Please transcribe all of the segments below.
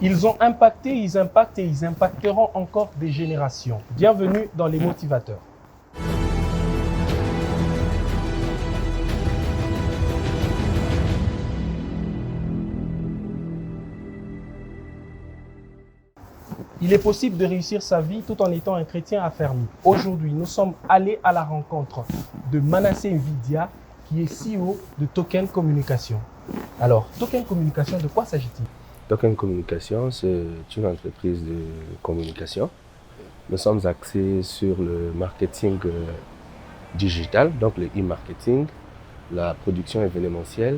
Ils ont impacté, ils impactent et ils impacteront encore des générations. Bienvenue dans Les Motivateurs. Il est possible de réussir sa vie tout en étant un chrétien affermi. Aujourd'hui, nous sommes allés à la rencontre de Manasseh Nvidia, qui est CEO de Token Communication. Alors, Token Communication, de quoi s'agit-il? Token Communication, c'est une entreprise de communication. Nous sommes axés sur le marketing digital, donc le e-marketing, la production événementielle,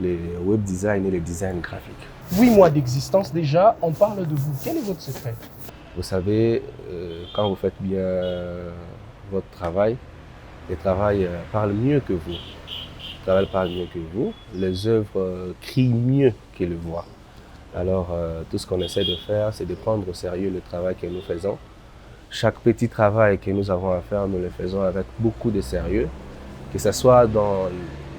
le web design et le design graphique. 8 mois d'existence déjà, on parle de vous. Quel est votre secret? Vous savez, quand vous faites bien votre travail, le travail parle mieux que vous. Le travail parle mieux que vous. Les œuvres crient mieux que le voix. Alors, tout ce qu'on essaie de faire, c'est de prendre au sérieux le travail que nous faisons. Chaque petit travail que nous avons à faire, nous le faisons avec beaucoup de sérieux, que ce soit dans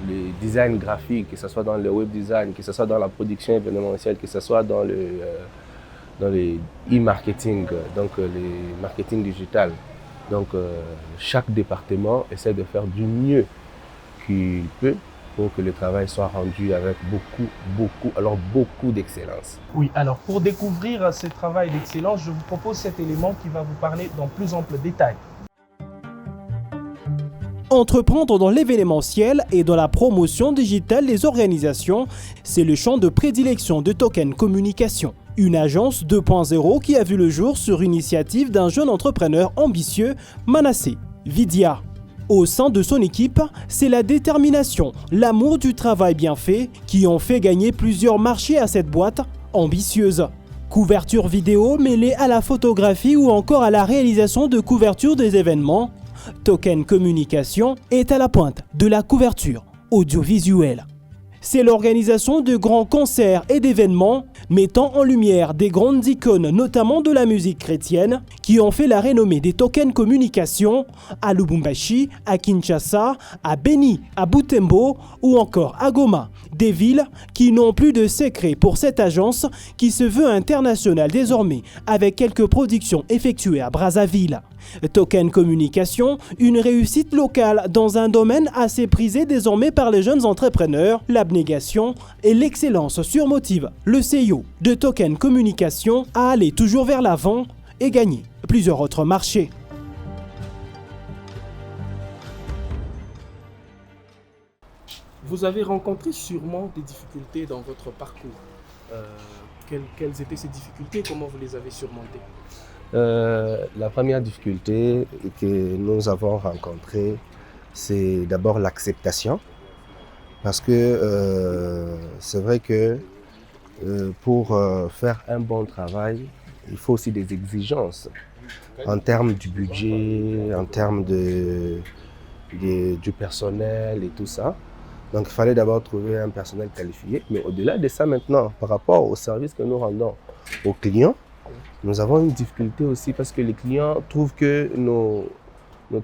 le design graphique, que ce soit dans le web design, que ce soit dans la production événementielle, que ce soit dans le e-marketing, donc le marketing digital. Donc, chaque département essaie de faire du mieux qu'il peut pour que le travail soit rendu avec beaucoup d'excellence. Oui, alors pour découvrir ce travail d'excellence, je vous propose cet élément qui va vous parler dans plus ample détail. Entreprendre dans l'événementiel et dans la promotion digitale des organisations, c'est le champ de prédilection de Token Communication. Une agence 2.0 qui a vu le jour sur initiative d'un jeune entrepreneur ambitieux, Manasseh Nvidia. Au sein de son équipe, c'est la détermination, l'amour du travail bien fait qui ont fait gagner plusieurs marchés à cette boîte ambitieuse. Couverture vidéo mêlée à la photographie ou encore à la réalisation de couverture des événements, Token Communication est à la pointe de la couverture audiovisuelle. C'est l'organisation de grands concerts et d'événements mettant en lumière des grandes icônes, notamment de la musique chrétienne, qui ont fait la renommée des Token Communication à Lubumbashi, à Kinshasa, à Beni, à Butembo ou encore à Goma. Des villes qui n'ont plus de secret pour cette agence qui se veut internationale désormais avec quelques productions effectuées à Brazzaville. Token Communication, une réussite locale dans un domaine assez prisé désormais par les jeunes entrepreneurs, l'abnégation et l'excellence surmotive le CEO de Token Communication à aller toujours vers l'avant et gagner plusieurs autres marchés. Vous avez rencontré sûrement des difficultés dans votre parcours. Quelles étaient ces difficultés et comment vous les avez surmontées? La première difficulté que nous avons rencontrée, c'est d'abord l'acceptation. Parce que c'est vrai que pour faire un bon travail, il faut aussi des exigences en termes du budget, en termes du personnel et tout ça. Donc il fallait d'abord trouver un personnel qualifié. Mais au-delà de ça maintenant, par rapport au service que nous rendons aux clients, nous avons une difficulté aussi parce que les clients trouvent que nos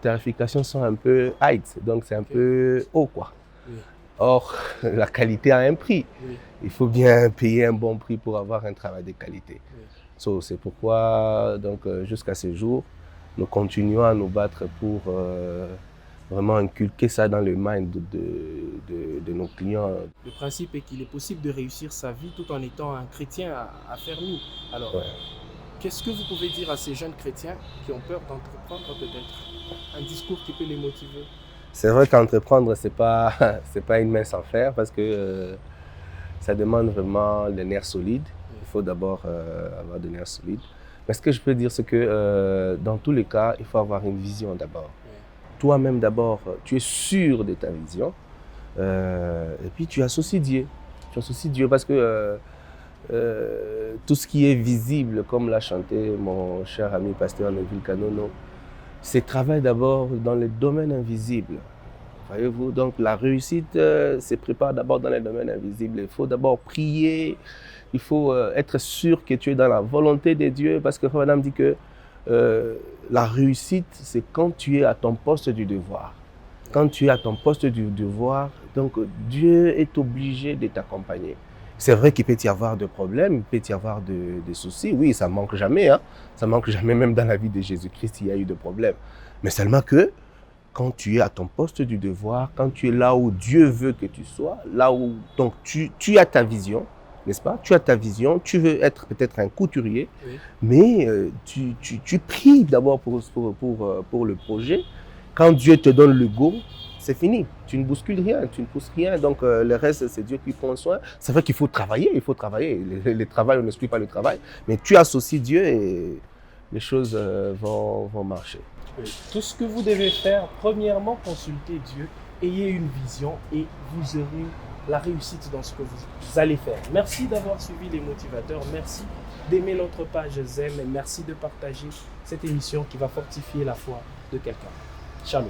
tarifications sont un peu height, donc c'est un peu haut quoi. Oui. Or, la qualité a un prix. Oui. Il faut bien payer un bon prix pour avoir un travail de qualité. Oui. So, c'est pourquoi donc, jusqu'à ce jour, nous continuons à nous battre pour vraiment inculquer ça dans le mind de nos clients. Le principe est qu'il est possible de réussir sa vie tout en étant un chrétien affermi. Alors, qu'est-ce que vous pouvez dire à ces jeunes chrétiens qui ont peur d'entreprendre peut-être? Un discours qui peut les motiver? C'est vrai qu'entreprendre, c'est pas une mince affaire parce que ça demande vraiment les nerfs solides. Il faut d'abord avoir des nerfs solides. Mais ce que je peux dire, c'est que dans tous les cas, il faut avoir une vision d'abord. Toi-même d'abord, tu es sûr de ta vision et puis tu associes Dieu. Tu associes Dieu parce que tout ce qui est visible, comme l'a chanté mon cher ami pasteur Neville Kanono, c'est travail d'abord dans les domaines invisibles. Voyez-vous, donc la réussite se prépare d'abord dans les domaines invisibles. Il faut d'abord prier, il faut être sûr que tu es dans la volonté de Dieu, parce que Madame dit que la réussite, c'est quand tu es à ton poste du devoir. Quand tu es à ton poste du devoir, donc Dieu est obligé de t'accompagner. C'est vrai qu'il peut y avoir de problèmes, il peut y avoir de soucis. Oui, ça ne manque jamais. Hein. Ça ne manque jamais, même dans la vie de Jésus-Christ, il y a eu de problèmes. Mais seulement que quand tu es à ton poste du devoir, quand tu es là où Dieu veut que tu sois, là où donc tu as ta vision, n'est-ce pas? Tu as ta vision, tu veux être peut-être un couturier, oui. Mais tu pries d'abord pour le projet. Quand Dieu te donne le go, c'est fini. Tu ne bouscules rien, tu ne pousses rien. Donc le reste, c'est Dieu qui prend soin. C'est vrai qu'il faut travailler, il faut travailler. Le travail, on n'exclut pas le travail. Mais tu associes Dieu et les choses vont marcher. Oui. Tout ce que vous devez faire, premièrement, consultez Dieu, ayez une vision et vous aurez la réussite dans ce que vous allez faire. Merci d'avoir suivi les motivateurs. Merci d'aimer notre page Zem et merci de partager cette émission qui va fortifier la foi de quelqu'un. Shalom.